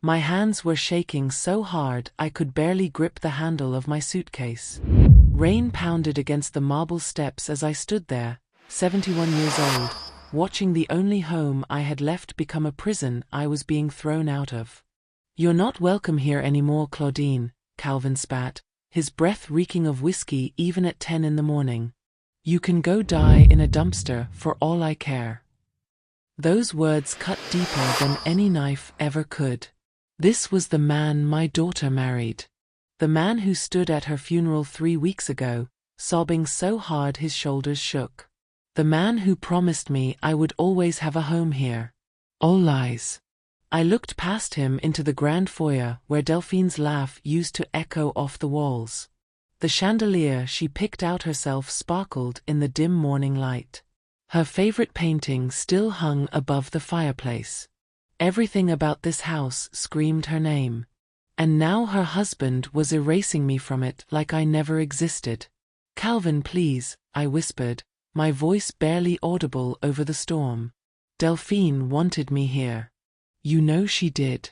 My hands were shaking so hard I could barely grip the handle of my suitcase. Rain pounded against the marble steps as I stood there, 71 years old, watching the only home I had left become a prison I was being thrown out of. "You're not welcome here anymore, Claudine," Calvin spat, his breath reeking of whiskey even at 10 in the morning. "You can go die in a dumpster for all I care." Those words cut deeper than any knife ever could. This was the man my daughter married. The man who stood at her funeral 3 weeks ago, sobbing so hard his shoulders shook. The man who promised me I would always have a home here. All lies. I looked past him into the grand foyer where Delphine's laugh used to echo off the walls. The chandelier she picked out herself sparkled in the dim morning light. Her favorite painting still hung above the fireplace. Everything about this house screamed her name. And now her husband was erasing me from it like I never existed. "Calvin, please," I whispered, my voice barely audible over the storm. "Delphine wanted me here." "You know she did."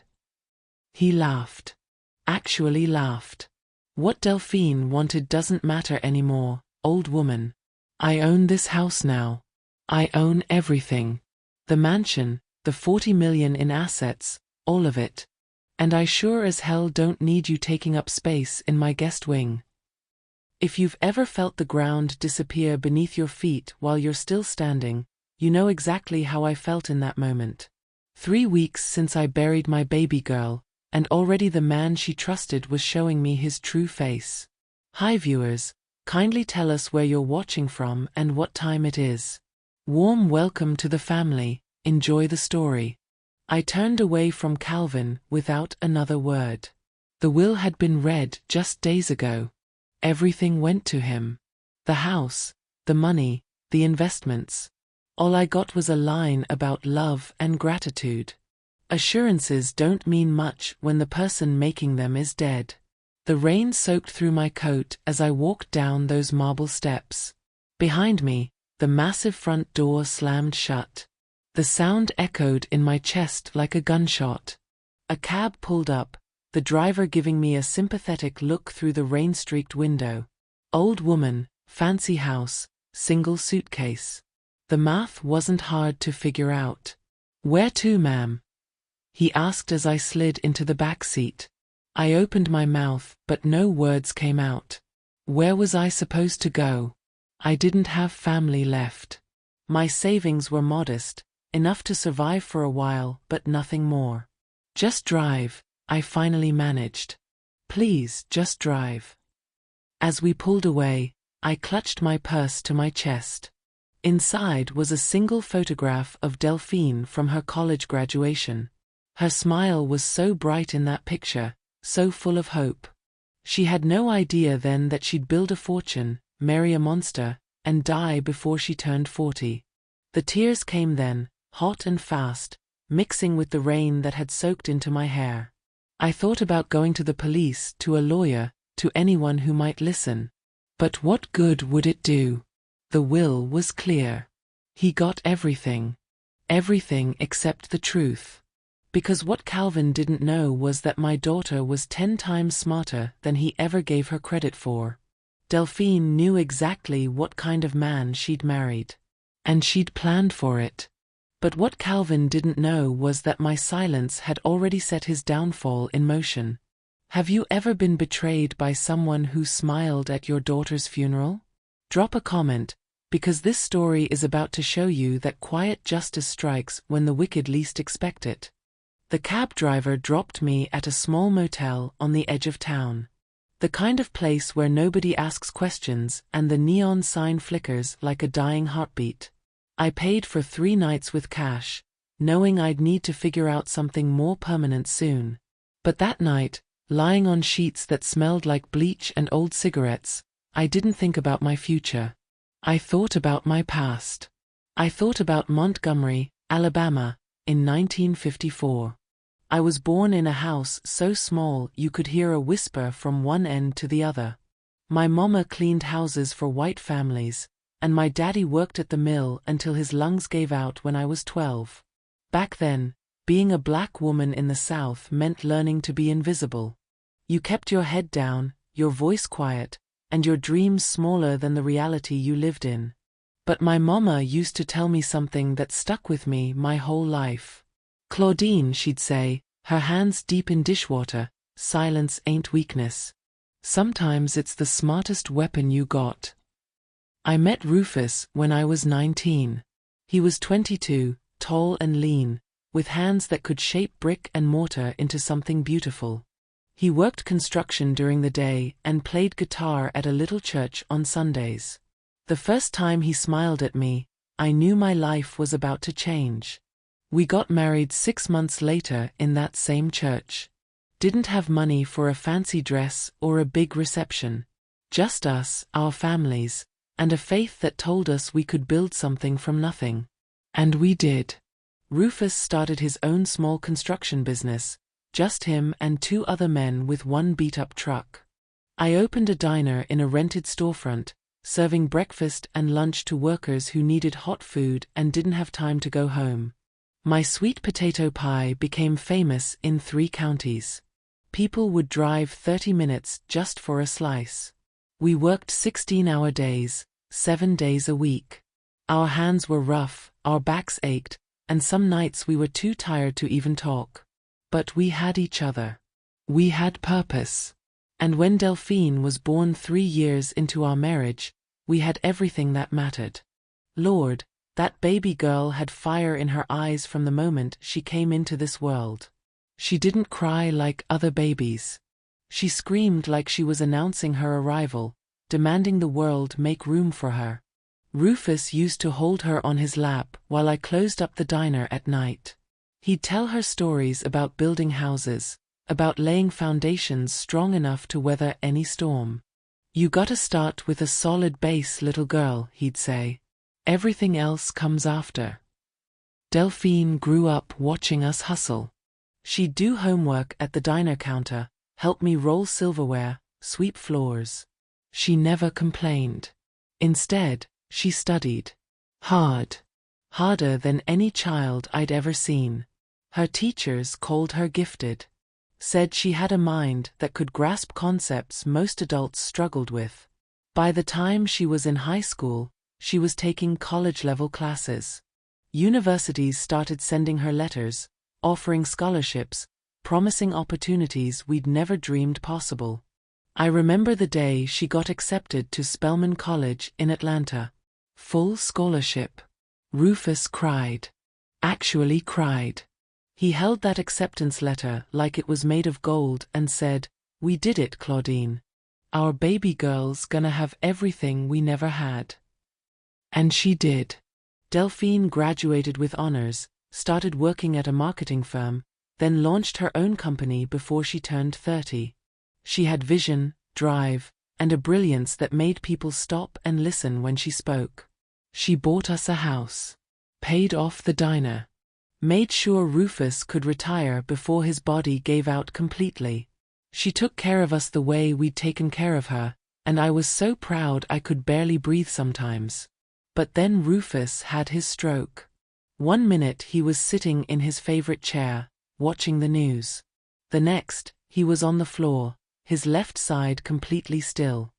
He laughed. Actually laughed. "What Delphine wanted doesn't matter anymore, old woman. I own this house now. I own everything. The mansion, the 40 million in assets, all of it. And I sure as hell don't need you taking up space in my guest wing." If you've ever felt the ground disappear beneath your feet while you're still standing, you know exactly how I felt in that moment. 3 weeks since I buried my baby girl, and already the man she trusted was showing me his true face. Hi viewers, kindly tell us where you're watching from and what time it is. Warm welcome to the family, enjoy the story. I turned away from Calvin without another word. The will had been read just days ago. Everything went to him. The house, the money, the investments. All I got was a line about love and gratitude. Assurances don't mean much when the person making them is dead. The rain soaked through my coat as I walked down those marble steps. Behind me, the massive front door slammed shut. The sound echoed in my chest like a gunshot. A cab pulled up, the driver giving me a sympathetic look through the rain-streaked window. Old woman, fancy house, single suitcase. The math wasn't hard to figure out. "Where to, ma'am?" he asked as I slid into the back seat. I opened my mouth, but no words came out. Where was I supposed to go? I didn't have family left. My savings were modest, enough to survive for a while, but nothing more. "Just drive," I finally managed. "Please, just drive." As we pulled away, I clutched my purse to my chest. Inside was a single photograph of Delphine from her college graduation. Her smile was so bright in that picture, so full of hope. She had no idea then that she'd build a fortune, marry a monster, and die before she turned 40. The tears came then, hot and fast, mixing with the rain that had soaked into my hair. I thought about going to the police, to a lawyer, to anyone who might listen. But what good would it do? The will was clear. He got everything. Everything except the truth. Because what Calvin didn't know was that my daughter was 10 times smarter than he ever gave her credit for. Delphine knew exactly what kind of man she'd married. And she'd planned for it. But what Calvin didn't know was that my silence had already set his downfall in motion. Have you ever been betrayed by someone who smiled at your daughter's funeral? Drop a comment, because this story is about to show you that quiet justice strikes when the wicked least expect it. The cab driver dropped me at a small motel on the edge of town. The kind of place where nobody asks questions and the neon sign flickers like a dying heartbeat. I paid for 3 nights with cash, knowing I'd need to figure out something more permanent soon. But that night, lying on sheets that smelled like bleach and old cigarettes, I didn't think about my future. I thought about my past. I thought about Montgomery, Alabama, in 1954. I was born in a house so small you could hear a whisper from one end to the other. My mama cleaned houses for white families, and my daddy worked at the mill until his lungs gave out when I was 12. Back then, Being a black woman in the South meant learning to be invisible. You kept your head down, your voice quiet, and your dreams smaller than the reality you lived in. But my mama used to tell me something that stuck with me my whole life. "Claudine," she'd say, her hands deep in dishwater, "silence ain't weakness. Sometimes it's the smartest weapon you got." I met Rufus when I was 19. He was 22, tall and lean, with hands that could shape brick and mortar into something beautiful. He worked construction during the day and played guitar at a little church on Sundays. The first time he smiled at me, I knew my life was about to change. We got married 6 months later in that same church. Didn't have money for a fancy dress or a big reception. Just us, our families, and a faith that told us we could build something from nothing. And we did. Rufus started his own small construction business, just him and 2 other men with 1 beat-up truck. I opened a diner in a rented storefront, serving breakfast and lunch to workers who needed hot food and didn't have time to go home. My sweet potato pie became famous in 3 counties. People would drive 30 minutes just for a slice. We worked 16-hour days, 7 days a week. Our hands were rough, our backs ached, and some nights we were too tired to even talk. But we had each other. We had purpose. And when Delphine was born 3 years into our marriage, we had everything that mattered. Lord, that baby girl had fire in her eyes from the moment she came into this world. She didn't cry like other babies. She screamed like she was announcing her arrival, demanding the world make room for her. Rufus used to hold her on his lap while I closed up the diner at night. He'd tell her stories about building houses, about laying foundations strong enough to weather any storm. "You gotta start with a solid base, little girl," he'd say. "Everything else comes after." Delphine grew up watching us hustle. She'd do homework at the diner counter, help me roll silverware, sweep floors. She never complained. Instead, she studied. Hard. Harder than any child I'd ever seen. Her teachers called her gifted. Said she had a mind that could grasp concepts most adults struggled with. By the time she was in high school, she was taking college-level classes. Universities started sending her letters, offering scholarships, promising opportunities we'd never dreamed possible. I remember the day she got accepted to Spelman College in Atlanta. Full scholarship. Rufus cried. Actually cried. He held that acceptance letter like it was made of gold and said, "We did it, Claudine. Our baby girl's gonna have everything we never had." And she did. Delphine graduated with honors, started working at a marketing firm, then launched her own company before she turned 30. She had vision, drive, and a brilliance that made people stop and listen when she spoke. She bought us a house, paid off the diner, made sure Rufus could retire before his body gave out completely. She took care of us the way we'd taken care of her, and I was so proud I could barely breathe sometimes. But then Rufus had his stroke. 1 minute he was sitting in his favorite chair, watching the news. The next, he was on the floor, his left side completely still.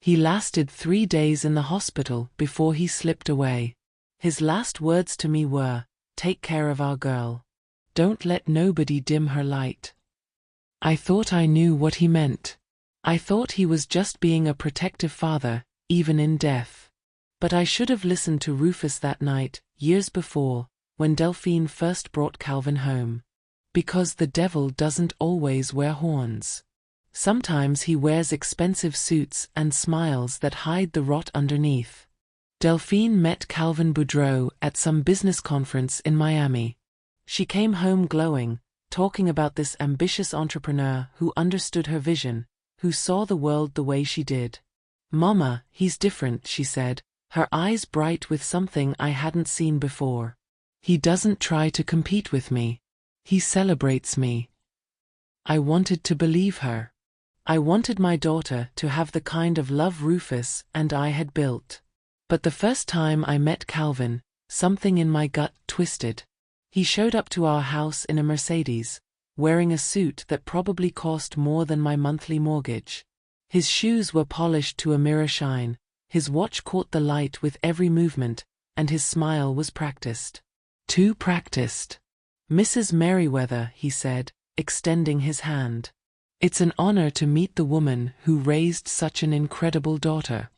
He lasted 3 days in the hospital before he slipped away. His last words to me were, "Take care of our girl. Don't let nobody dim her light." I thought I knew what he meant. I thought he was just being a protective father, even in death. But I should have listened to Rufus that night, years before, when Delphine first brought Calvin home. Because the devil doesn't always wear horns. Sometimes he wears expensive suits and smiles that hide the rot underneath. Delphine met Calvin Boudreau at some business conference in Miami. She came home glowing, talking about this ambitious entrepreneur who understood her vision, who saw the world the way she did. "Mama, he's different," she said, her eyes bright with something I hadn't seen before. "He doesn't try to compete with me. He celebrates me." I wanted to believe her. I wanted my daughter to have the kind of love Rufus and I had built. But the first time I met Calvin, something in my gut twisted. He showed up to our house in a Mercedes, wearing a suit that probably cost more than my monthly mortgage. His shoes were polished to a mirror shine, his watch caught the light with every movement, and his smile was practiced. Too practiced. "Mrs. Merriweather," he said, extending his hand. "It's an honor to meet the woman who raised such an incredible daughter."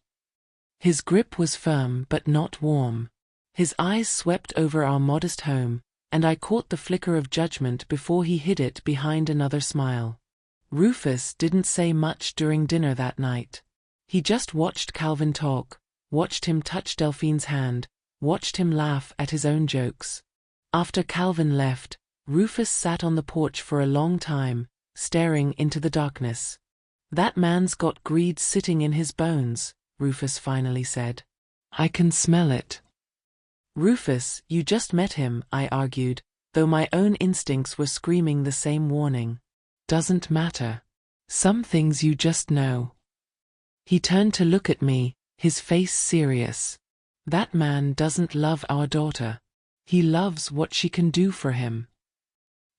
His grip was firm but not warm. His eyes swept over our modest home, and I caught the flicker of judgment before he hid it behind another smile. Rufus didn't say much during dinner that night. He just watched Calvin talk, watched him touch Delphine's hand, watched him laugh at his own jokes. After Calvin left, Rufus sat on the porch for a long time, staring into the darkness. "That man's got greed sitting in his bones," Rufus finally said. "I can smell it." "Rufus, you just met him," I argued, though my own instincts were screaming the same warning. "Doesn't matter. Some things you just know." He turned to look at me, his face serious. "That man doesn't love our daughter. He loves what she can do for him."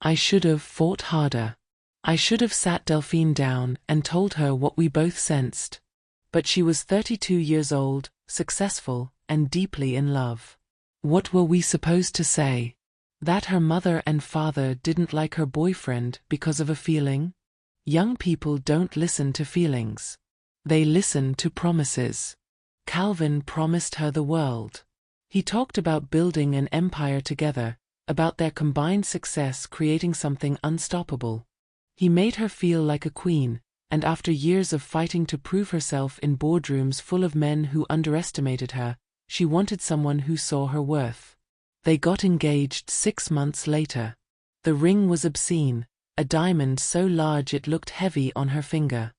I should have fought harder. I should have sat Delphine down and told her what we both sensed. But she was 32 years old, successful, and deeply in love. What were we supposed to say? That her mother and father didn't like her boyfriend because of a feeling? Young people don't listen to feelings. They listen to promises. Calvin promised her the world. He talked about building an empire together, about their combined success creating something unstoppable. He made her feel like a queen, and after years of fighting to prove herself in boardrooms full of men who underestimated her, she wanted someone who saw her worth. They got engaged 6 months later. The ring was obscene, a diamond so large it looked heavy on her finger.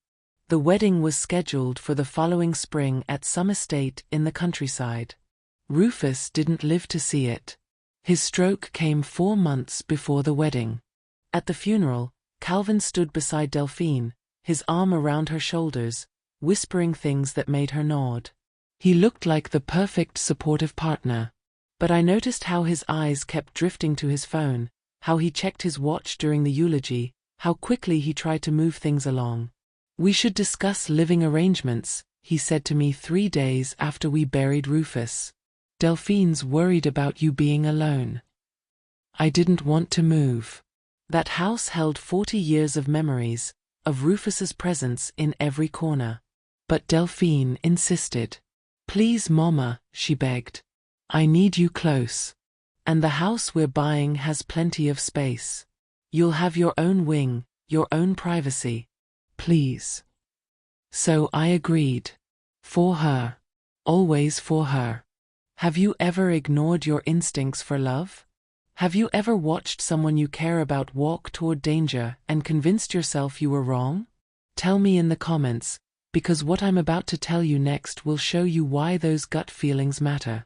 The wedding was scheduled for the following spring at some estate in the countryside. Rufus didn't live to see it. His stroke came 4 months before the wedding. At the funeral, Calvin stood beside Delphine, his arm around her shoulders, whispering things that made her nod. He looked like the perfect supportive partner. But I noticed how his eyes kept drifting to his phone, how he checked his watch during the eulogy, how quickly he tried to move things along. "We should discuss living arrangements," he said to me 3 days after we buried Rufus. "Delphine's worried about you being alone." I didn't want to move. That house held 40 years of memories, of Rufus's presence in every corner. But Delphine insisted. "Please, Mama," she begged. "I need you close. And the house we're buying has plenty of space. You'll have your own wing, your own privacy. Please." So I agreed. For her. Always for her. Have you ever ignored your instincts for love? Have you ever watched someone you care about walk toward danger and convinced yourself you were wrong? Tell me in the comments, because what I'm about to tell you next will show you why those gut feelings matter.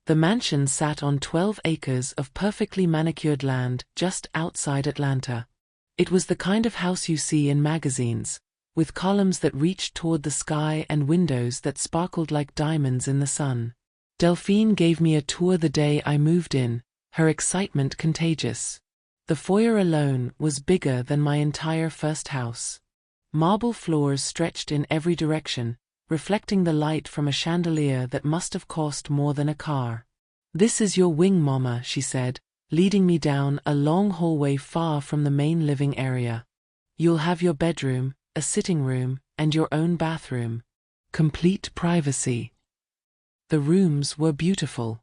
The mansion sat on 12 acres of perfectly manicured land just outside Atlanta. It was the kind of house you see in magazines, with columns that reached toward the sky and windows that sparkled like diamonds in the sun. Delphine gave me a tour the day I moved in, her excitement contagious. The foyer alone was bigger than my entire first house. Marble floors stretched in every direction, reflecting the light from a chandelier that must have cost more than a car. "This is your wing, Mama," she said, leading me down a long hallway far from the main living area. "You'll have your bedroom, a sitting room, and your own bathroom. Complete privacy." The rooms were beautiful.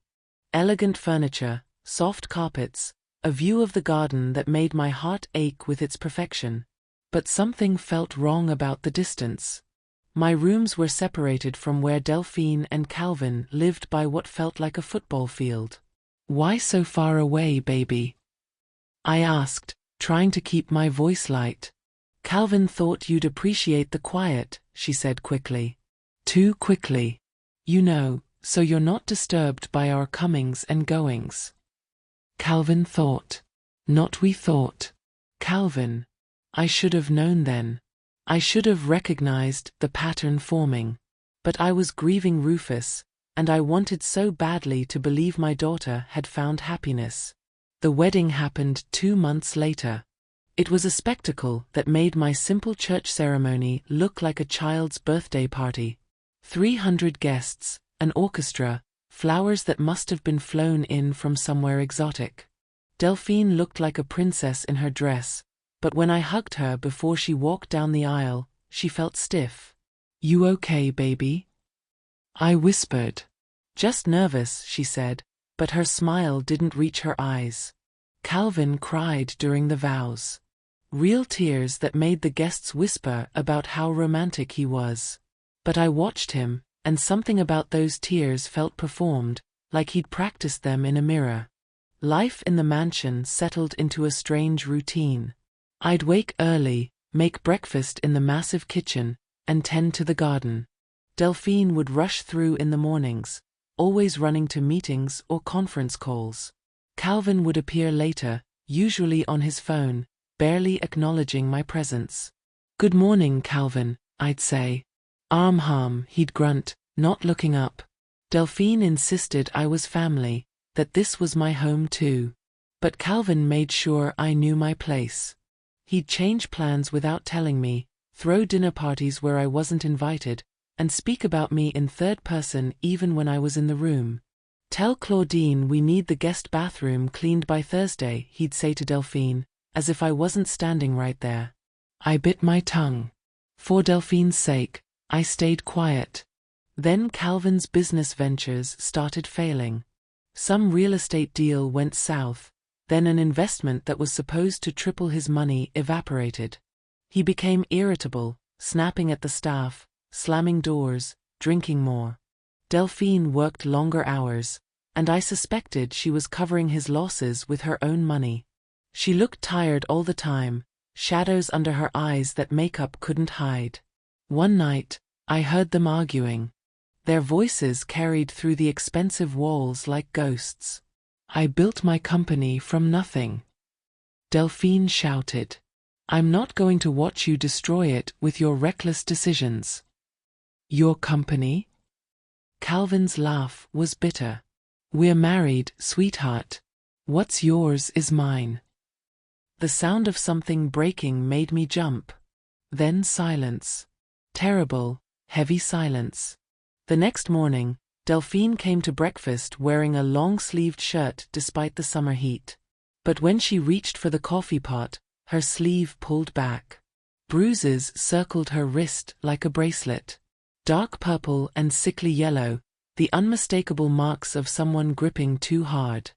Elegant furniture, soft carpets, a view of the garden that made my heart ache with its perfection. But something felt wrong about the distance. My rooms were separated from where Delphine and Calvin lived by what felt like a football field. "Why so far away, baby?" I asked, trying to keep my voice light. "Calvin thought you'd appreciate the quiet," she said quickly. "Too quickly. You know, so you're not disturbed by our comings and goings." Calvin thought. Not we thought. Calvin. I should have known then. I should have recognized the pattern forming. But I was grieving Rufus, and I wanted so badly to believe my daughter had found happiness. The wedding happened 2 months later. It was a spectacle that made my simple church ceremony look like a child's birthday party. 300 guests, an orchestra, flowers that must have been flown in from somewhere exotic. Delphine looked like a princess in her dress, but when I hugged her before she walked down the aisle, she felt stiff. "You okay, baby?" I whispered. "Just nervous," she said, but her smile didn't reach her eyes. Calvin cried during the vows. Real tears that made the guests whisper about how romantic he was. But I watched him, and something about those tears felt performed, like he'd practiced them in a mirror. Life in the mansion settled into a strange routine. I'd wake early, make breakfast in the massive kitchen, and tend to the garden. Delphine would rush through in the mornings, always running to meetings or conference calls. Calvin would appear later, usually on his phone, barely acknowledging my presence. "Good morning, Calvin," I'd say. "Arm, he'd grunt, not looking up. Delphine insisted I was family, that this was my home too. But Calvin made sure I knew my place. He'd change plans without telling me, throw dinner parties where I wasn't invited, and speak about me in third person even when I was in the room. "Tell Claudine we need the guest bathroom cleaned by Thursday," he'd say to Delphine, as if I wasn't standing right there. I bit my tongue. For Delphine's sake, I stayed quiet. Then Calvin's business ventures started failing. Some real estate deal went south, then an investment that was supposed to triple his money evaporated. He became irritable, snapping at the staff, slamming doors, drinking more. Delphine worked longer hours, and I suspected she was covering his losses with her own money. She looked tired all the time, shadows under her eyes that makeup couldn't hide. One night, I heard them arguing. Their voices carried through the expensive walls like ghosts. "I built my company from nothing," Delphine shouted. "I'm not going to watch you destroy it with your reckless decisions." "Your company?" Calvin's laugh was bitter. "We're married, sweetheart. What's yours is mine." The sound of something breaking made me jump. Then silence. Terrible, heavy silence. The next morning, Delphine came to breakfast wearing a long-sleeved shirt despite the summer heat. But when she reached for the coffee pot, her sleeve pulled back. Bruises circled her wrist like a bracelet. Dark purple and sickly yellow, the unmistakable marks of someone gripping too hard.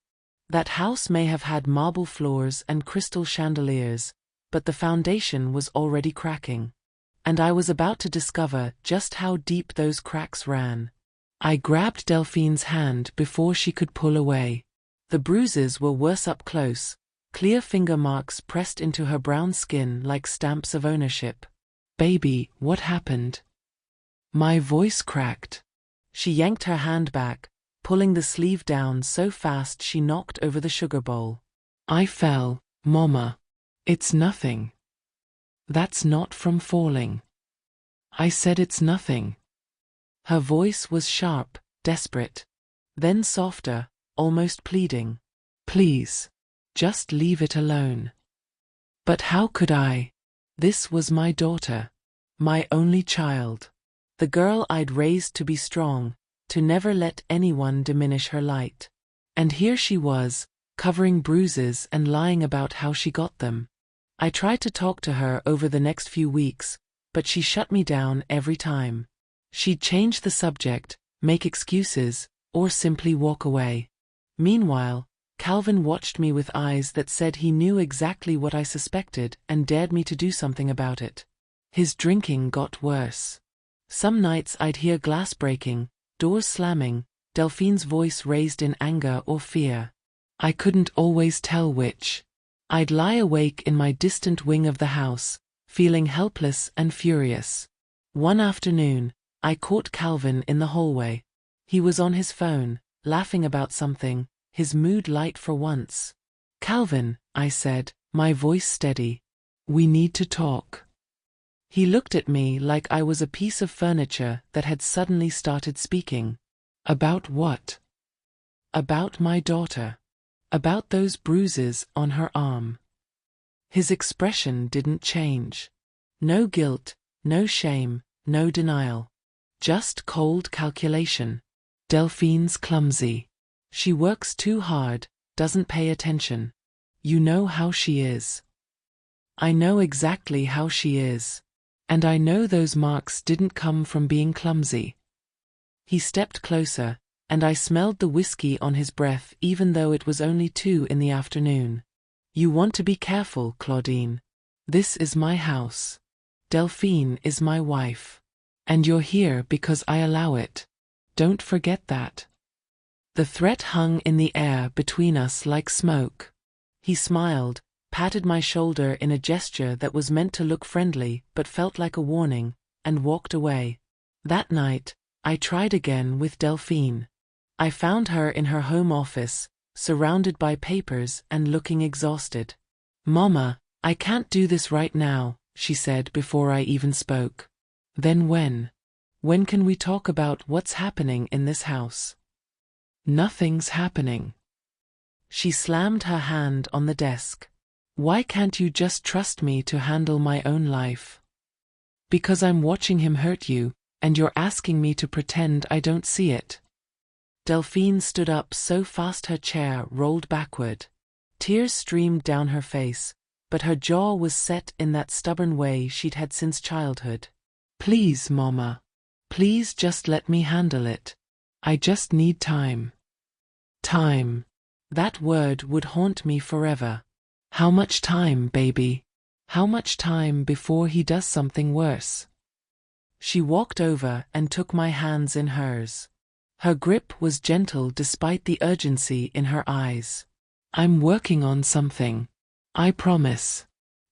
That house may have had marble floors and crystal chandeliers, but the foundation was already cracking. And I was about to discover just how deep those cracks ran. I grabbed Delphine's hand before she could pull away. The bruises were worse up close, clear finger marks pressed into her brown skin like stamps of ownership. "Baby, what happened?" My voice cracked. She yanked her hand back, pulling the sleeve down so fast she knocked over the sugar bowl. "I fell, Mama. It's nothing." "That's not from falling." "I said it's nothing." Her voice was sharp, desperate. Then softer, almost pleading. "Please. Just leave it alone." But how could I? This was my daughter. My only child. The girl I'd raised to be strong, to never let anyone diminish her light. And here she was, covering bruises and lying about how she got them. I tried to talk to her over the next few weeks, but she shut me down every time. She'd change the subject, make excuses, or simply walk away. Meanwhile, Calvin watched me with eyes that said he knew exactly what I suspected and dared me to do something about it. His drinking got worse. Some nights I'd hear glass breaking, doors slamming, Delphine's voice raised in anger or fear. I couldn't always tell which. I'd lie awake in my distant wing of the house, feeling helpless and furious. One afternoon, I caught Calvin in the hallway. He was on his phone, laughing about something, his mood light for once. "Calvin," I said, my voice steady. "We need to talk." He looked at me like I was a piece of furniture that had suddenly started speaking. "About what?" "About my daughter." About those bruises on her arm. His expression didn't change. No guilt, no shame, no denial. Just cold calculation. Delphine's clumsy. She works too hard, doesn't pay attention. You know how she is. I know exactly how she is. And I know those marks didn't come from being clumsy. He stepped closer, and I smelled the whiskey on his breath even though it was only 2 in the afternoon. You want to be careful, Claudine. This is my house. Delphine is my wife. And you're here because I allow it. Don't forget that. The threat hung in the air between us like smoke. He smiled, patted my shoulder in a gesture that was meant to look friendly but felt like a warning, and walked away. That night, I tried again with Delphine. I found her in her home office, surrounded by papers and looking exhausted. "Mama, I can't do this right now," she said before I even spoke. "Then when? When can we talk about what's happening in this house?" "Nothing's happening." She slammed her hand on the desk. "Why can't you just trust me to handle my own life?" "Because I'm watching him hurt you, and you're asking me to pretend I don't see it." Delphine stood up so fast her chair rolled backward. Tears streamed down her face, but her jaw was set in that stubborn way she'd had since childhood. "Please, Mama. Please just let me handle it. I just need time." Time. That word would haunt me forever. How much time, baby? How much time before he does something worse? She walked over and took my hands in hers. Her grip was gentle despite the urgency in her eyes. "I'm working on something. I promise.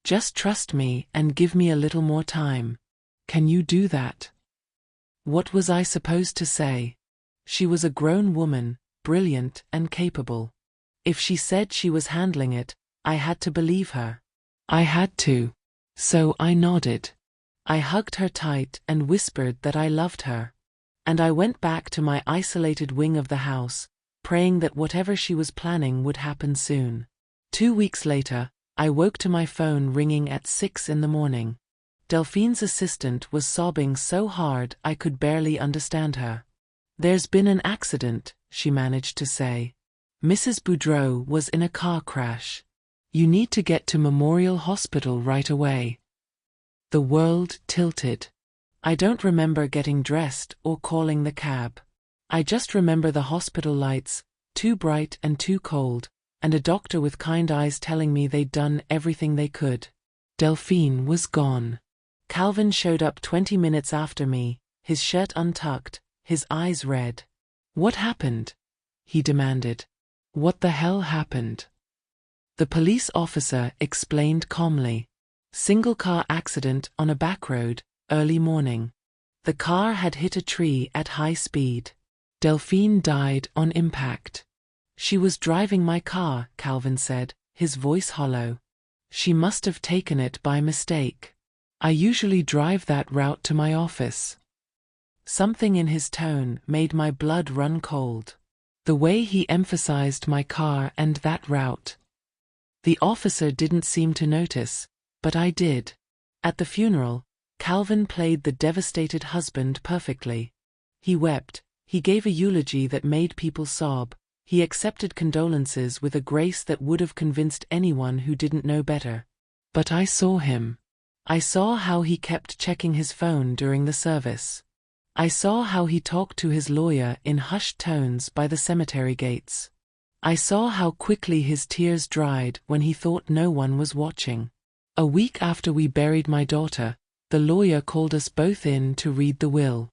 Just trust me and give me a little more time. Can you do that?" What was I supposed to say? She was a grown woman, brilliant and capable. If she said she was handling it, I had to believe her. I had to. So I nodded. I hugged her tight and whispered that I loved her. And I went back to my isolated wing of the house, praying that whatever she was planning would happen soon. 2 weeks later, I woke to my phone ringing at 6 in the morning. Delphine's assistant was sobbing so hard I could barely understand her. "There's been an accident," she managed to say. "Mrs. Boudreau was in a car crash. You need to get to Memorial Hospital right away." The world tilted. I don't remember getting dressed or calling the cab. I just remember the hospital lights, too bright and too cold, and a doctor with kind eyes telling me they'd done everything they could. Delphine was gone. Calvin showed up 20 minutes after me, his shirt untucked, his eyes red. "What happened?" he demanded. "What the hell happened?" The police officer explained calmly. "Single-car accident on a back road, early morning. The car had hit a tree at high speed. Delphine died on impact." "She was driving my car," Calvin said, his voice hollow. "She must have taken it by mistake. I usually drive that route to my office." Something in his tone made my blood run cold. The way he emphasized my car and that route. The officer didn't seem to notice, but I did. At the funeral, Calvin played the devastated husband perfectly. He wept, he gave a eulogy that made people sob, he accepted condolences with a grace that would have convinced anyone who didn't know better. But I saw him. I saw how he kept checking his phone during the service. I saw how he talked to his lawyer in hushed tones by the cemetery gates. I saw how quickly his tears dried when he thought no one was watching. A week after we buried my daughter, the lawyer called us both in to read the will.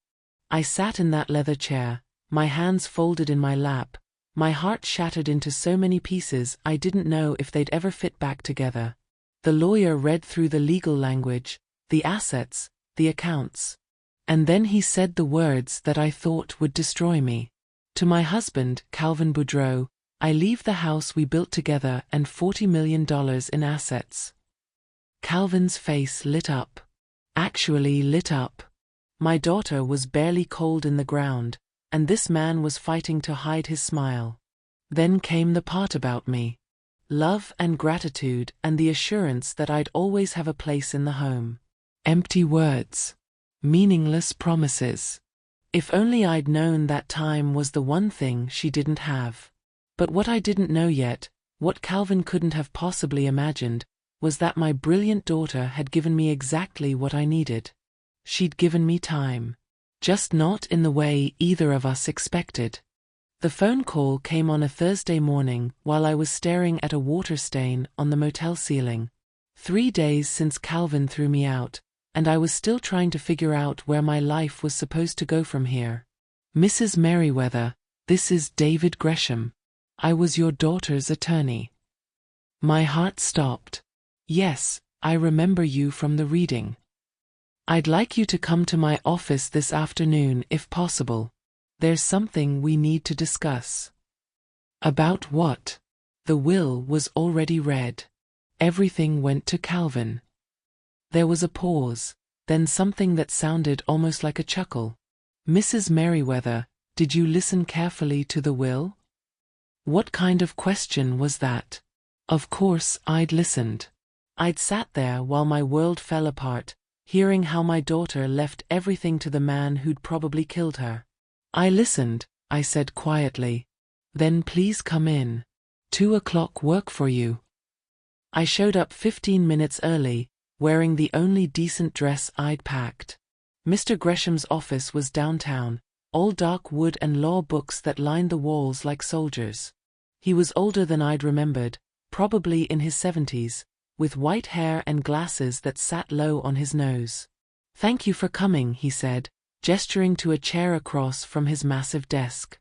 I sat in that leather chair, my hands folded in my lap, my heart shattered into so many pieces I didn't know if they'd ever fit back together. The lawyer read through the legal language, the assets, the accounts. And then he said the words that I thought would destroy me. "To my husband, Calvin Boudreau, I leave the house we built together and $40 million in assets." Calvin's face lit up. Actually lit up. My daughter was barely cold in the ground, and this man was fighting to hide his smile. Then came the part about me. Love and gratitude and the assurance that I'd always have a place in the home. Empty words. Meaningless promises. If only I'd known that time was the one thing she didn't have. But what I didn't know yet, what Calvin couldn't have possibly imagined, was that my brilliant daughter had given me exactly what I needed. She'd given me time. Just not in the way either of us expected. The phone call came on a Thursday morning while I was staring at a water stain on the motel ceiling. 3 days since Calvin threw me out, and I was still trying to figure out where my life was supposed to go from here. Mrs. Merriweather, this is David Gresham. I was your daughter's attorney. My heart stopped. Yes, I remember you from the reading. I'd like you to come to my office this afternoon if possible. There's something we need to discuss. About what? The will was already read. Everything went to Calvin. There was a pause, then something that sounded almost like a chuckle. Mrs. Merriweather, did you listen carefully to the will? What kind of question was that? Of course I'd listened. I'd sat there while my world fell apart, hearing how my daughter left everything to the man who'd probably killed her. I listened, I said quietly. Then please come in. 2 o'clock work for you? I showed up 15 minutes early, wearing the only decent dress I'd packed. Mr. Gresham's office was downtown, all dark wood and law books that lined the walls like soldiers. He was older than I'd remembered, probably in his 70s, with white hair and glasses that sat low on his nose. Thank you for coming, he said, gesturing to a chair across from his massive desk.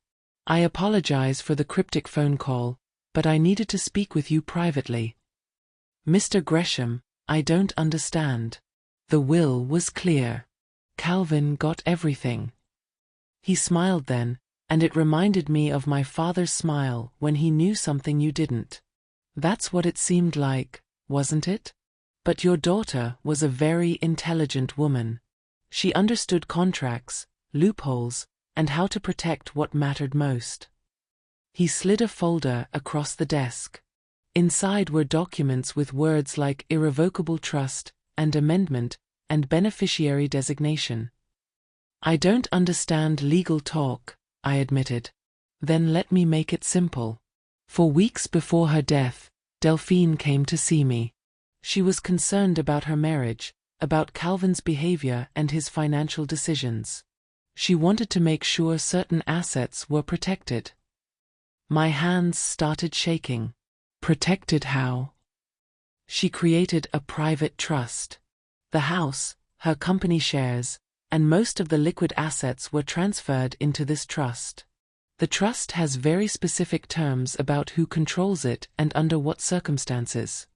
I apologize for the cryptic phone call, but I needed to speak with you privately. Mr. Gresham, I don't understand. The will was clear. Calvin got everything. He smiled then, and it reminded me of my father's smile when he knew something you didn't. That's what it seemed like, wasn't it? But your daughter was a very intelligent woman. She understood contracts, loopholes, and how to protect what mattered most. He slid a folder across the desk. Inside were documents with words like irrevocable trust, and amendment, and beneficiary designation. I don't understand legal talk, I admitted. Then let me make it simple. For weeks before her death, Delphine came to see me. She was concerned about her marriage, about Calvin's behavior and his financial decisions. She wanted to make sure certain assets were protected. My hands started shaking. Protected how? She created a private trust. The house, her company shares, and most of the liquid assets were transferred into this trust. The trust has very specific terms about who controls it and under what circumstances.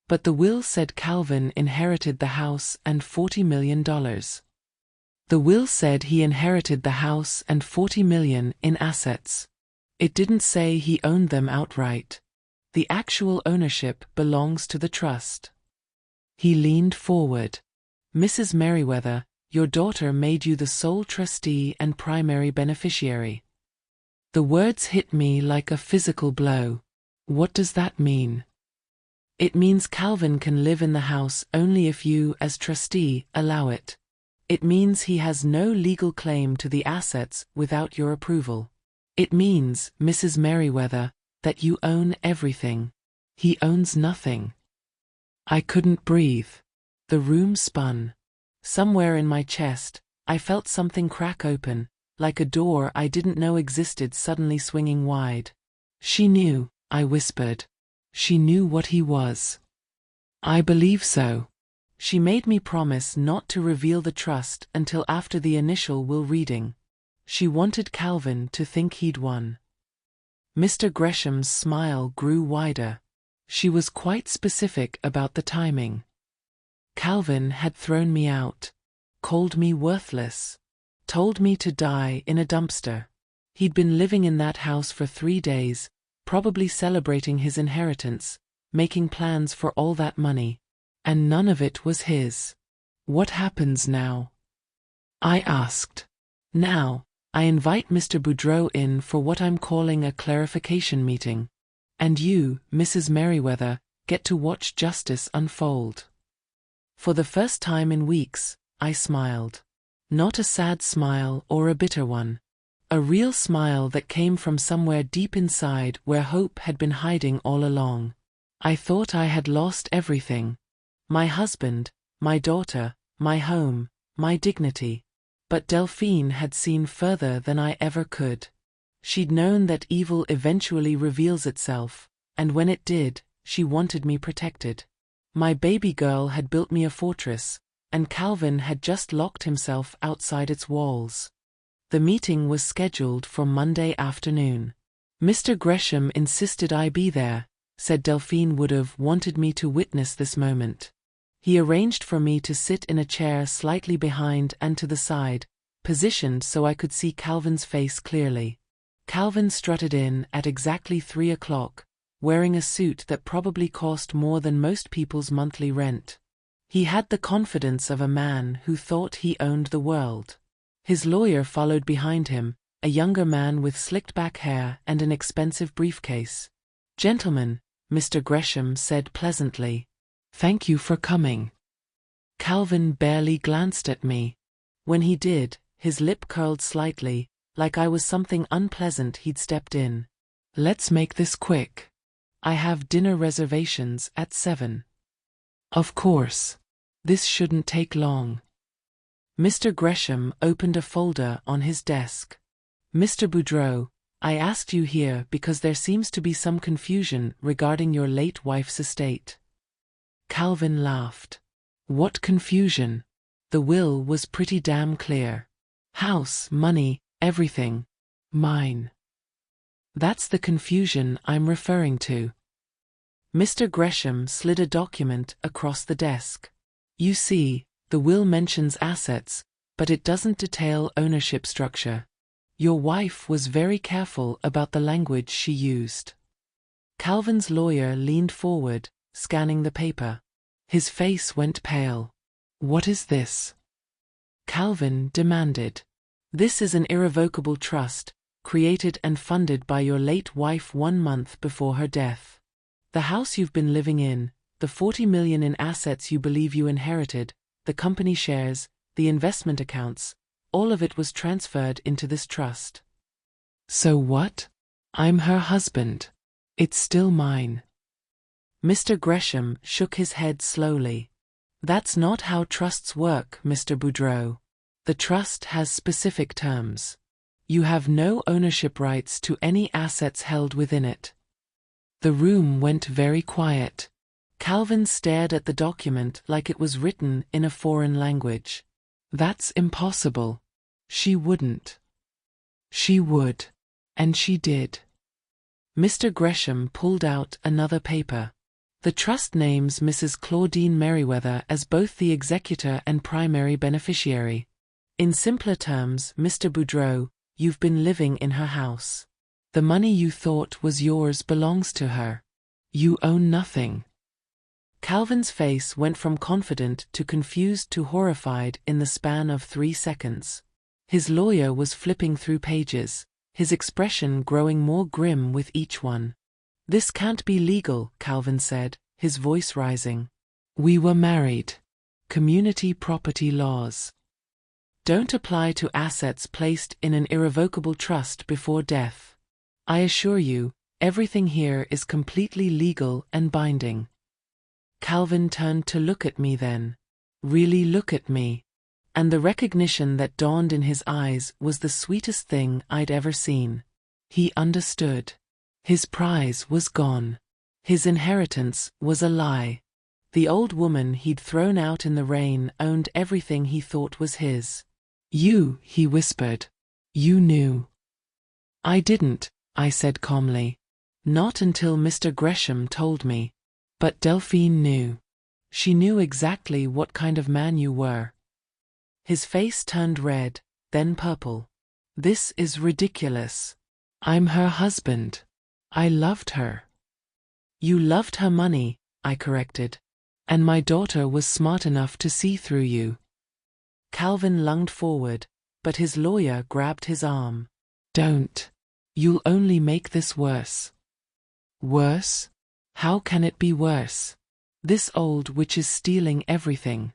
But the will said Calvin inherited the house and $40 million. The will said he inherited the house and $40 million in assets. It didn't say he owned them outright. The actual ownership belongs to the trust. He leaned forward. Mrs. Merriweather, your daughter made you the sole trustee and primary beneficiary. The words hit me like a physical blow. What does that mean? It means Calvin can live in the house only if you, as trustee, allow it. It means he has no legal claim to the assets without your approval. It means, Mrs. Merriweather, that you own everything. He owns nothing. I couldn't breathe. The room spun. Somewhere in my chest, I felt something crack open, like a door I didn't know existed suddenly swinging wide. She knew, I whispered. She knew what he was. I believe so. She made me promise not to reveal the trust until after the initial will reading. She wanted Calvin to think he'd won. Mr. Gresham's smile grew wider. She was quite specific about the timing. Calvin had thrown me out, called me worthless, told me to die in a dumpster. He'd been living in that house for 3 days, probably celebrating his inheritance, making plans for all that money. And none of it was his. What happens now? I asked. Now, I invite Mr. Boudreau in for what I'm calling a clarification meeting. And you, Mrs. Merriweather, get to watch justice unfold." For the first time in weeks, I smiled. Not a sad smile or a bitter one. A real smile that came from somewhere deep inside where hope had been hiding all along. I thought I had lost everything. My husband, my daughter, my home, my dignity. But Delphine had seen further than I ever could. She'd known that evil eventually reveals itself, and when it did, she wanted me protected. My baby girl had built me a fortress, and Calvin had just locked himself outside its walls. The meeting was scheduled for Monday afternoon. Mr. Gresham insisted I be there, said Delphine would have wanted me to witness this moment. He arranged for me to sit in a chair slightly behind and to the side, positioned so I could see Calvin's face clearly. Calvin strutted in at exactly 3 o'clock, wearing a suit that probably cost more than most people's monthly rent. He had the confidence of a man who thought he owned the world. His lawyer followed behind him, a younger man with slicked-back hair and an expensive briefcase. "Gentlemen," Mr. Gresham said pleasantly. "Thank you for coming." Calvin barely glanced at me. When he did, his lip curled slightly, like I was something unpleasant he'd stepped in. "Let's make this quick. I have dinner reservations at 7. "Of course. This shouldn't take long." Mr. Gresham opened a folder on his desk. "Mr. Boudreau, I asked you here because there seems to be some confusion regarding your late wife's estate." Calvin laughed. "What confusion? The will was pretty damn clear. House, money, everything. Mine. That's the confusion I'm referring to." Mr. Gresham slid a document across the desk. "You see, the will mentions assets, but it doesn't detail ownership structure. Your wife was very careful about the language she used." Calvin's lawyer leaned forward, scanning the paper. His face went pale. "What is this?" Calvin demanded. "This is an irrevocable trust, created and funded by your late wife 1 month before her death. The house you've been living in, the 40 million in assets you believe you inherited, the company shares, the investment accounts, all of it was transferred into this trust." "So what? I'm her husband. It's still mine." Mr. Gresham shook his head slowly. "That's not how trusts work, Mr. Boudreau. The trust has specific terms. You have no ownership rights to any assets held within it." The room went very quiet. Calvin stared at the document like it was written in a foreign language. "That's impossible. She wouldn't." "She would. And she did." Mr. Gresham pulled out another paper. "The trust names Mrs. Claudine Merriweather as both the executor and primary beneficiary. In simpler terms, Mr. Boudreau, you've been living in her house. The money you thought was yours belongs to her. You own nothing." Calvin's face went from confident to confused to horrified in the span of 3 seconds. His lawyer was flipping through pages, his expression growing more grim with each one. "This can't be legal," Calvin said, his voice rising. "We were married. Community property laws don't apply to assets placed in an irrevocable trust before death. I assure you, everything here is completely legal and binding." Calvin turned to look at me then. Really look at me. And the recognition that dawned in his eyes was the sweetest thing I'd ever seen. He understood. His prize was gone. His inheritance was a lie. The old woman he'd thrown out in the rain owned everything he thought was his. "You," he whispered. "You knew." "I didn't," I said calmly. "Not until Mr. Gresham told me. But Delphine knew. She knew exactly what kind of man you were." His face turned red, then purple. "This is ridiculous. I'm her husband. I loved her." "You loved her money," I corrected. "And my daughter was smart enough to see through you." Calvin lunged forward, but his lawyer grabbed his arm. "Don't. You'll only make this worse." "Worse? How can it be worse? This old witch is stealing everything."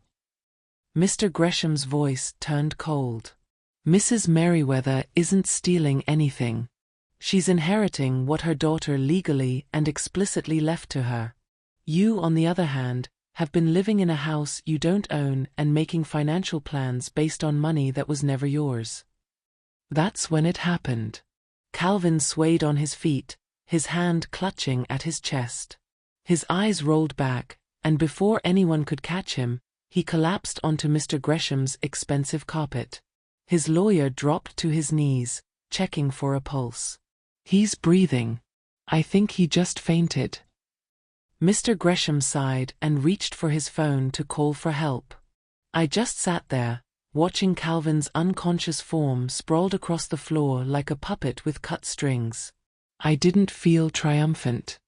Mr. Gresham's voice turned cold. "Mrs. Merriweather isn't stealing anything. She's inheriting what her daughter legally and explicitly left to her. You, on the other hand, have been living in a house you don't own and making financial plans based on money that was never yours." That's when it happened. Calvin swayed on his feet, his hand clutching at his chest. His eyes rolled back, and before anyone could catch him, he collapsed onto Mr. Gresham's expensive carpet. His lawyer dropped to his knees, checking for a pulse. "He's breathing. I think he just fainted." Mr. Gresham sighed and reached for his phone to call for help. I just sat there, watching Calvin's unconscious form sprawled across the floor like a puppet with cut strings. I didn't feel triumphant.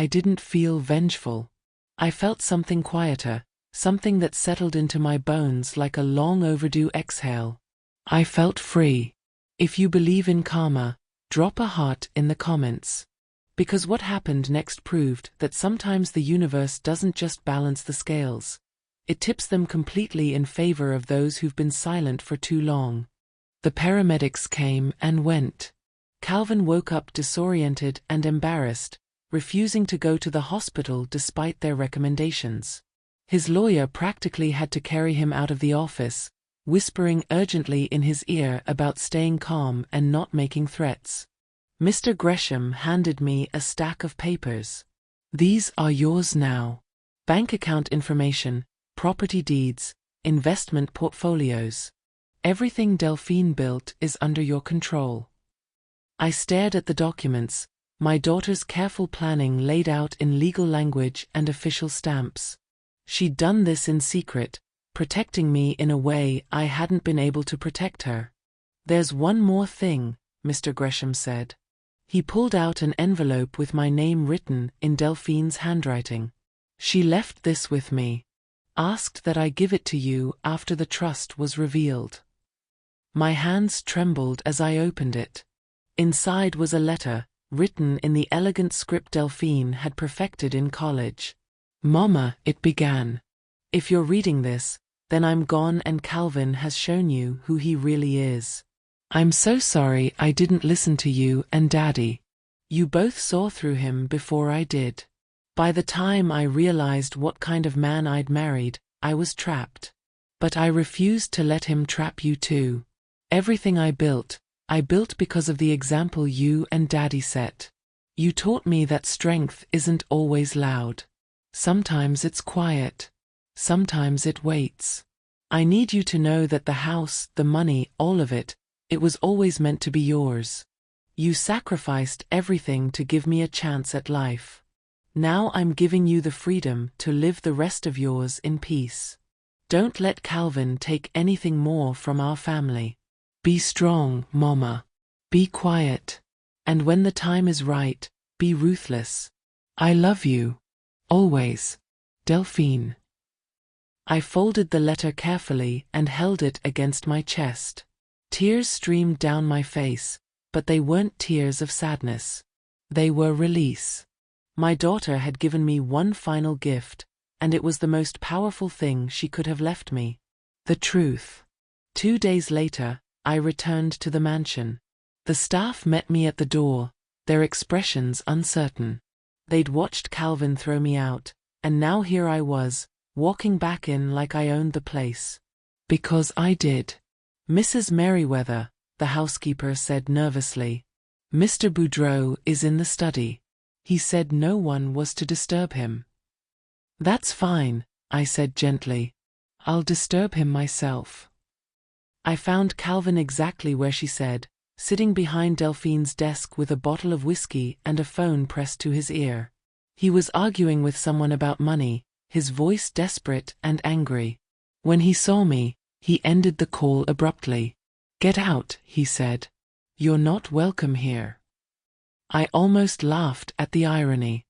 I didn't feel vengeful. I felt something quieter, something that settled into my bones like a long overdue exhale. I felt free. If you believe in karma, drop a heart in the comments. Because what happened next proved that sometimes the universe doesn't just balance the scales. It tips them completely in favor of those who've been silent for too long. The paramedics came and went. Calvin woke up disoriented and embarrassed, refusing to go to the hospital despite their recommendations. His lawyer practically had to carry him out of the office, whispering urgently in his ear about staying calm and not making threats. Mr. Gresham handed me a stack of papers. "These are yours now. Bank account information, property deeds, investment portfolios. Everything Delphine built is under your control." I stared at the documents, my daughter's careful planning laid out in legal language and official stamps. She'd done this in secret, protecting me in a way I hadn't been able to protect her. "There's one more thing," Mr. Gresham said. He pulled out an envelope with my name written in Delphine's handwriting. "She left this with me. Asked that I give it to you after the trust was revealed." My hands trembled as I opened it. Inside was a letter, written in the elegant script Delphine had perfected in college. "Mama," it began. "If you're reading this, then I'm gone and Calvin has shown you who he really is. I'm so sorry I didn't listen to you and Daddy. You both saw through him before I did. By the time I realized what kind of man I'd married, I was trapped. But I refused to let him trap you too. Everything I built because of the example you and Daddy set. You taught me that strength isn't always loud. Sometimes it's quiet. Sometimes it waits. I need you to know that the house, the money, all of it, it was always meant to be yours. You sacrificed everything to give me a chance at life. Now I'm giving you the freedom to live the rest of yours in peace. Don't let Calvin take anything more from our family. Be strong, Mama. Be quiet. And when the time is right, be ruthless. I love you. Always. Delphine." I folded the letter carefully and held it against my chest. Tears streamed down my face, but they weren't tears of sadness. They were release. My daughter had given me one final gift, and it was the most powerful thing she could have left me. The truth. 2 days later, I returned to the mansion. The staff met me at the door, their expressions uncertain. They'd watched Calvin throw me out, and now here I was, walking back in like I owned the place. Because I did. "Mrs. Merriweather," the housekeeper said nervously. "Mr. Boudreau is in the study. He said no one was to disturb him." "That's fine," I said gently. "I'll disturb him myself." I found Calvin exactly where she said, sitting behind Delphine's desk with a bottle of whiskey and a phone pressed to his ear. He was arguing with someone about money, his voice desperate and angry. When he saw me, he ended the call abruptly. "Get out," he said. "You're not welcome here." I almost laughed at the irony.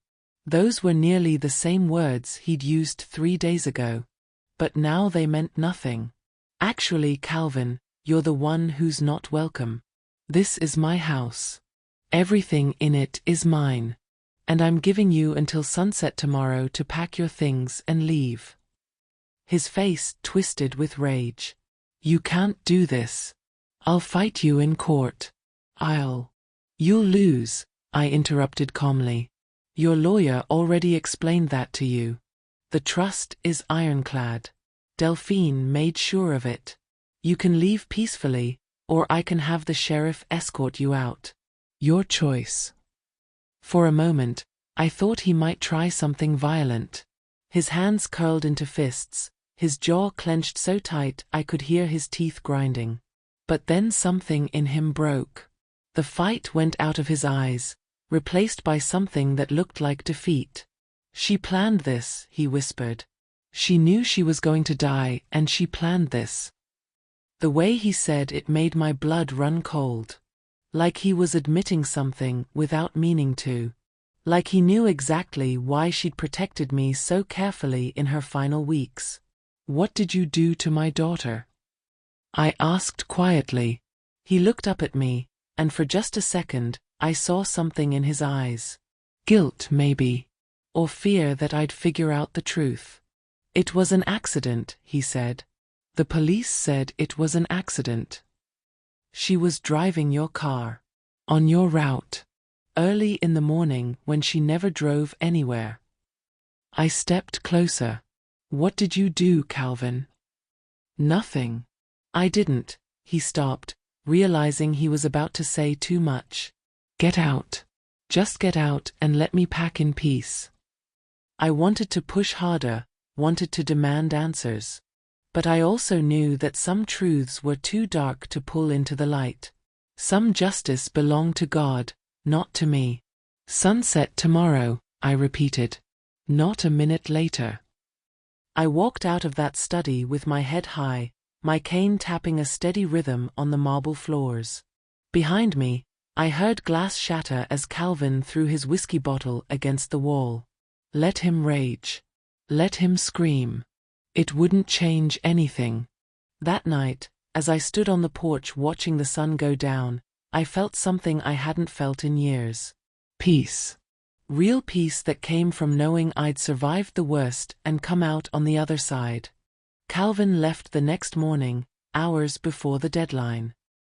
Those were nearly the same words he'd used 3 days ago. But now they meant nothing. "Actually, Calvin, You're the one who's not welcome. This is my house. Everything in it is mine. And I'm giving you until sunset tomorrow to pack your things and leave." His face twisted with rage. "You can't do this. I'll fight you in court. You'll lose," I interrupted calmly. "Your lawyer already explained that to you. The trust is ironclad. Delphine made sure of it. You can leave peacefully, or I can have the sheriff escort you out. Your choice." For a moment, I thought he might try something violent. His hands curled into fists, his jaw clenched so tight I could hear his teeth grinding. But then something in him broke. The fight went out of his eyes, replaced by something that looked like defeat. "She planned this," he whispered. "She knew she was going to die, and she planned this." The way he said it made my blood run cold. Like he was admitting something without meaning to. Like he knew exactly why she'd protected me so carefully in her final weeks. "What did you do to my daughter?" I asked quietly. He looked up at me, and for just a second, I saw something in his eyes. Guilt, maybe. Or fear that I'd figure out the truth. "It was an accident," he said. "The police said it was an accident. She was driving your car. On your route. Early in the morning when she never drove anywhere." I stepped closer. "What did you do, Calvin?" "Nothing." "I didn't." He stopped, realizing he was about to say too much. "Get out. Just get out and let me pack in peace." I wanted to push harder, wanted to demand answers. But I also knew that some truths were too dark to pull into the light. Some justice belonged to God, not to me. "Sunset tomorrow," I repeated. Not a minute later. I walked out of that study with my head high, my cane tapping a steady rhythm on the marble floors. Behind me, I heard glass shatter as Calvin threw his whiskey bottle against the wall. Let him rage. Let him scream. It wouldn't change anything. That night, as I stood on the porch watching the sun go down, I felt something I hadn't felt in years. Peace. Real peace that came from knowing I'd survived the worst and come out on the other side. Calvin left the next morning, hours before the deadline.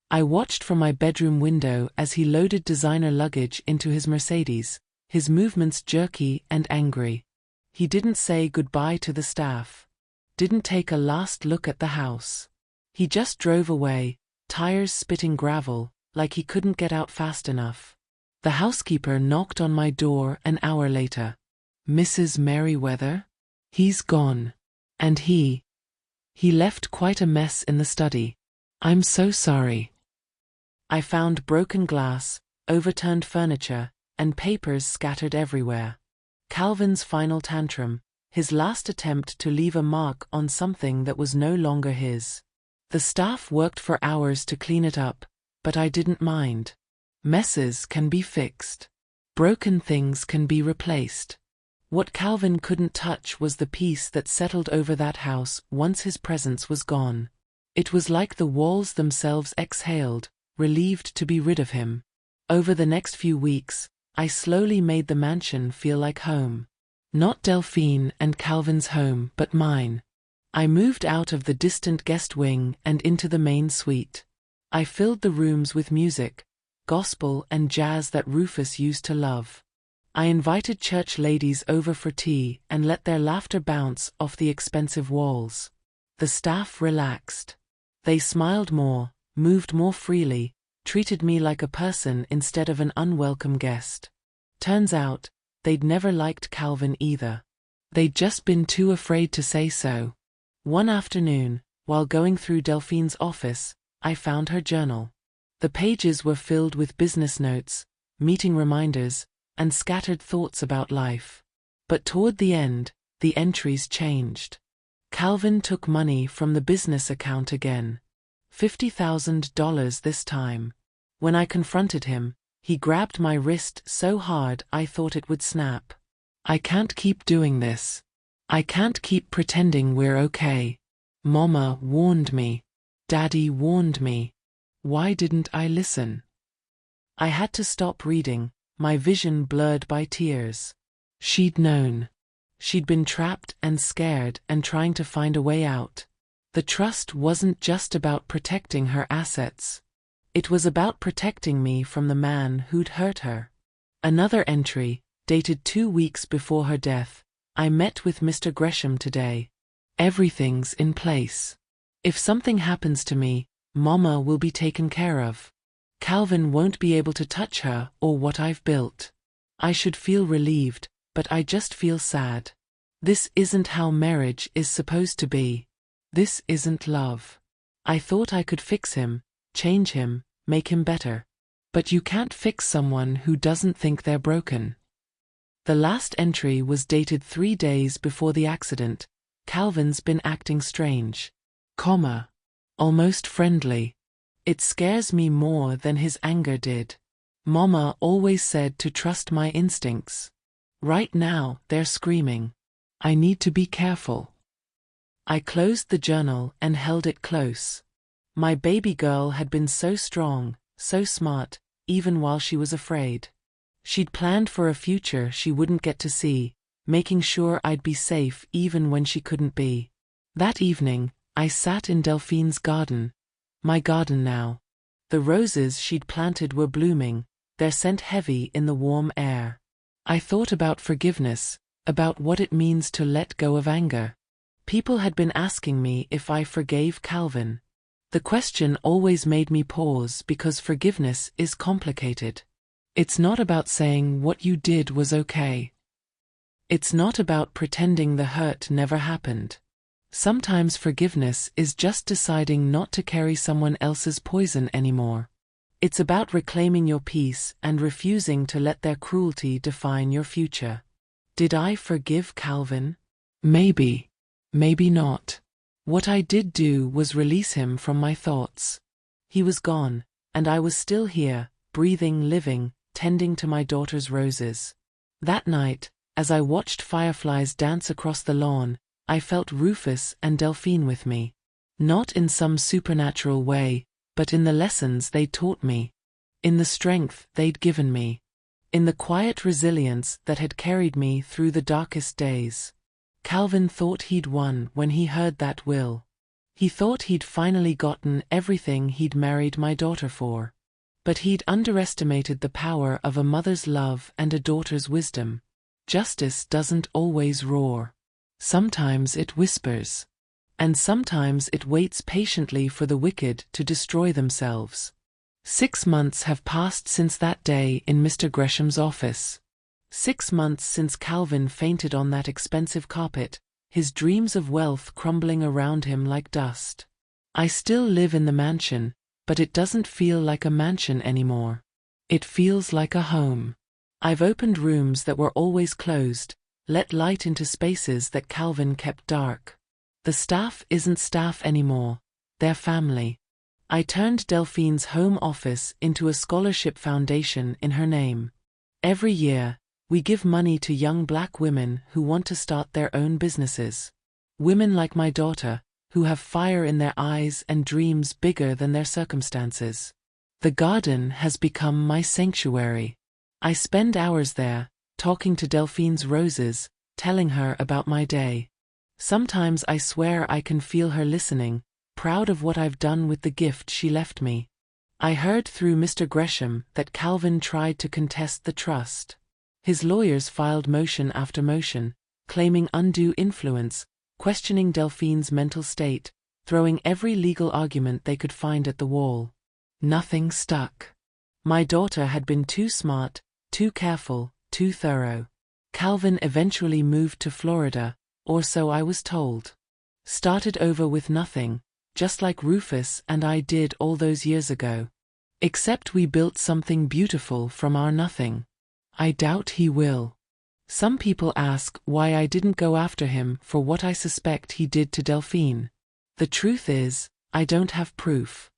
I watched from my bedroom window as he loaded designer luggage into his Mercedes, his movements jerky and angry. He didn't say goodbye to the staff. Didn't take a last look at the house. He just drove away, tires spitting gravel, like he couldn't get out fast enough. The housekeeper knocked on my door an hour later. "Mrs. Merriweather? He's gone. And he left quite a mess in the study. I'm so sorry." I found broken glass, overturned furniture, and papers scattered everywhere. Calvin's final tantrum, his last attempt to leave a mark on something that was no longer his. The staff worked for hours to clean it up, but I didn't mind. Messes can be fixed. Broken things can be replaced. What Calvin couldn't touch was the peace that settled over that house once his presence was gone. It was like the walls themselves exhaled, relieved to be rid of him. Over the next few weeks, I slowly made the mansion feel like home. Not Delphine and Calvin's home, but mine. I moved out of the distant guest wing and into the main suite. I filled the rooms with music, gospel and jazz that Rufus used to love. I invited church ladies over for tea and let their laughter bounce off the expensive walls. The staff relaxed. They smiled more, moved more freely, treated me like a person instead of an unwelcome guest. Turns out, they'd never liked Calvin either. They'd just been too afraid to say so. One afternoon, while going through Delphine's office, I found her journal. The pages were filled with business notes, meeting reminders, and scattered thoughts about life. But toward the end, the entries changed. Calvin took money from the business account again. $50,000 this time. When I confronted him, he grabbed my wrist so hard I thought it would snap. "I can't keep doing this. I can't keep pretending we're okay. Mama warned me. Daddy warned me. Why didn't I listen? I had to stop reading, my vision blurred by tears. She'd known. She'd been trapped and scared and trying to find a way out. The trust wasn't just about protecting her assets. It was about protecting me from the man who'd hurt her. Another entry, dated 2 weeks before her death. I met with Mr. Gresham today. Everything's in place. If something happens to me, Mama will be taken care of. Calvin won't be able to touch her or what I've built. I should feel relieved, but I just feel sad. This isn't how marriage is supposed to be. This isn't love. I thought I could fix him, change him, make him better. But you can't fix someone who doesn't think they're broken. The last entry was dated 3 days before the accident. Calvin's been acting strange. Almost friendly. It scares me more than his anger did. Mama always said to trust my instincts. Right now, they're screaming. I need to be careful. I closed the journal and held it close. My baby girl had been so strong, so smart, even while she was afraid. She'd planned for a future she wouldn't get to see, making sure I'd be safe even when she couldn't be. That evening, I sat in Delphine's garden. My garden now. The roses she'd planted were blooming, their scent heavy in the warm air. I thought about forgiveness, about what it means to let go of anger. People had been asking me if I forgave Calvin. The question always made me pause because forgiveness is complicated. It's not about saying what you did was okay. It's not about pretending the hurt never happened. Sometimes forgiveness is just deciding not to carry someone else's poison anymore. It's about reclaiming your peace and refusing to let their cruelty define your future. Did I forgive Calvin? Maybe. Maybe not. What I did do was release him from my thoughts. He was gone, and I was still here, breathing, living, tending to my daughter's roses. That night, as I watched fireflies dance across the lawn, I felt Rufus and Delphine with me. Not in some supernatural way, but in the lessons they'd taught me. In the strength they'd given me. In the quiet resilience that had carried me through the darkest days. Calvin thought he'd won when he heard that will. He thought he'd finally gotten everything he'd married my daughter for. But he'd underestimated the power of a mother's love and a daughter's wisdom. Justice doesn't always roar. Sometimes it whispers. And sometimes it waits patiently for the wicked to destroy themselves. 6 months have passed since that day in Mr. Gresham's office. 6 months since Calvin fainted on that expensive carpet, his dreams of wealth crumbling around him like dust. I still live in the mansion, but it doesn't feel like a mansion anymore. It feels like a home. I've opened rooms that were always closed, let light into spaces that Calvin kept dark. The staff isn't staff anymore, they're family. I turned Delphine's home office into a scholarship foundation in her name. Every year, we give money to young black women who want to start their own businesses. Women like my daughter, who have fire in their eyes and dreams bigger than their circumstances. The garden has become my sanctuary. I spend hours there, talking to Delphine's roses, telling her about my day. Sometimes I swear I can feel her listening, proud of what I've done with the gift she left me. I heard through Mr. Gresham that Calvin tried to contest the trust. His lawyers filed motion after motion, claiming undue influence, questioning Delphine's mental state, throwing every legal argument they could find at the wall. Nothing stuck. My daughter had been too smart, too careful, too thorough. Calvin eventually moved to Florida, or so I was told. Started over with nothing, just like Rufus and I did all those years ago. Except we built something beautiful from our nothing. I doubt he will. Some people ask why I didn't go after him for what I suspect he did to Delphine. The truth is, I don't have proof.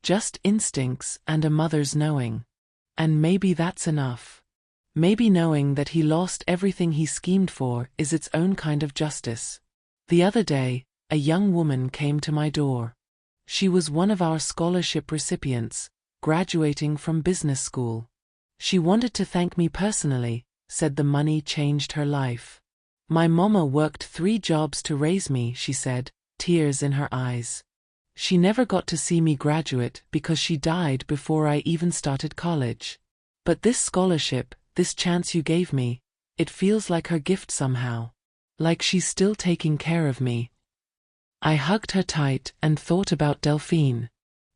Just instincts and a mother's knowing. And maybe that's enough. Maybe knowing that he lost everything he schemed for is its own kind of justice. The other day, a young woman came to my door. She was one of our scholarship recipients, graduating from business school. She wanted to thank me personally, said the money changed her life. My mama worked 3 jobs to raise me, she said, tears in her eyes. She never got to see me graduate because she died before I even started college. But this scholarship, this chance you gave me, it feels like her gift somehow. Like she's still taking care of me. I hugged her tight and thought about Delphine.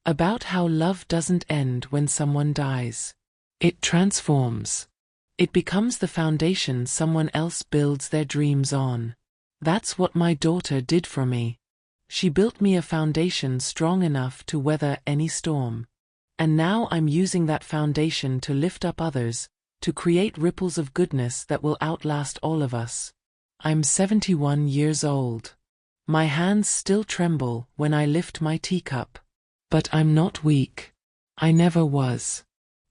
About how love doesn't end when someone dies. It transforms. It becomes the foundation someone else builds their dreams on. That's what my daughter did for me. She built me a foundation strong enough to weather any storm. And now I'm using that foundation to lift up others, to create ripples of goodness that will outlast all of us. I'm 71 years old. My hands still tremble when I lift my teacup. But I'm not weak. I never was.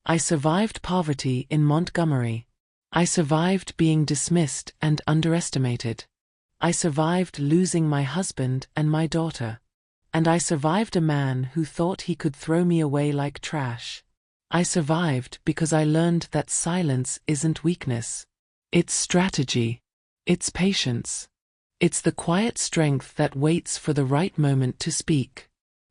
I survived poverty in Montgomery. I survived being dismissed and underestimated. I survived losing my husband and my daughter. And I survived a man who thought he could throw me away like trash. I survived because I learned that silence isn't weakness. It's strategy. It's patience. It's the quiet strength that waits for the right moment to speak.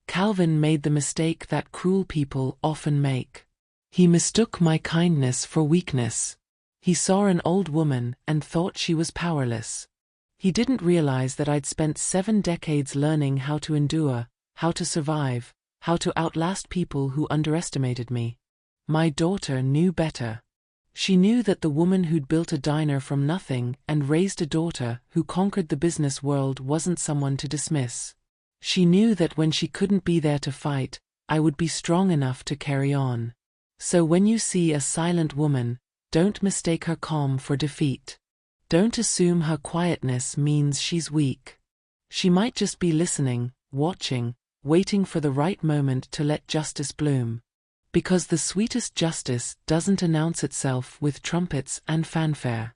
Calvin made the mistake that cruel people often make. He mistook my kindness for weakness. He saw an old woman and thought she was powerless. He didn't realize that I'd spent 7 decades learning how to endure, how to survive, how to outlast people who underestimated me. My daughter knew better. She knew that the woman who'd built a diner from nothing and raised a daughter who conquered the business world wasn't someone to dismiss. She knew that when she couldn't be there to fight, I would be strong enough to carry on. So when you see a silent woman, don't mistake her calm for defeat. Don't assume her quietness means she's weak. She might just be listening, watching, waiting for the right moment to let justice bloom. Because the sweetest justice doesn't announce itself with trumpets and fanfare.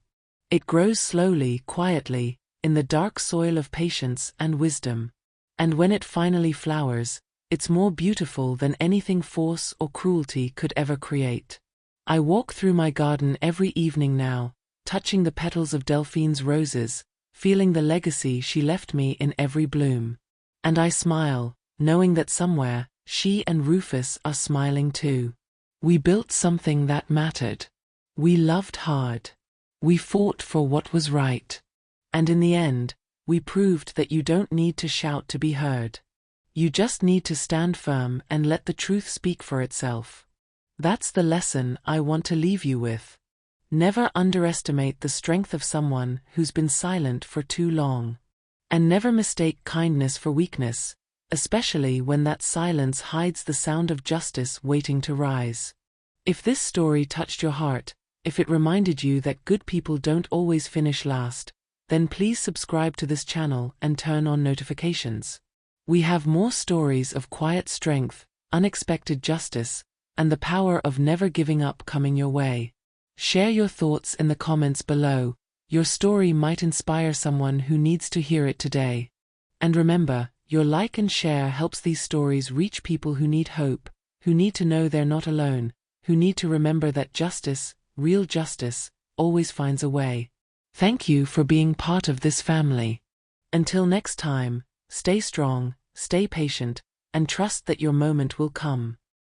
It grows slowly, quietly, in the dark soil of patience and wisdom. And when it finally flowers, it's more beautiful than anything force or cruelty could ever create. I walk through my garden every evening now, touching the petals of Delphine's roses, feeling the legacy she left me in every bloom. And I smile, knowing that somewhere, she and Rufus are smiling too. We built something that mattered. We loved hard. We fought for what was right. And in the end, we proved that you don't need to shout to be heard. You just need to stand firm and let the truth speak for itself. That's the lesson I want to leave you with. Never underestimate the strength of someone who's been silent for too long. And never mistake kindness for weakness, especially when that silence hides the sound of justice waiting to rise. If this story touched your heart, if it reminded you that good people don't always finish last, then please subscribe to this channel and turn on notifications. We have more stories of quiet strength, unexpected justice, and the power of never giving up coming your way. Share your thoughts in the comments below. Your story might inspire someone who needs to hear it today. And remember, your like and share helps these stories reach people who need hope, who need to know they're not alone, who need to remember that justice, real justice, always finds a way. Thank you for being part of this family. Until next time, stay strong, stay patient, and trust that your moment will come.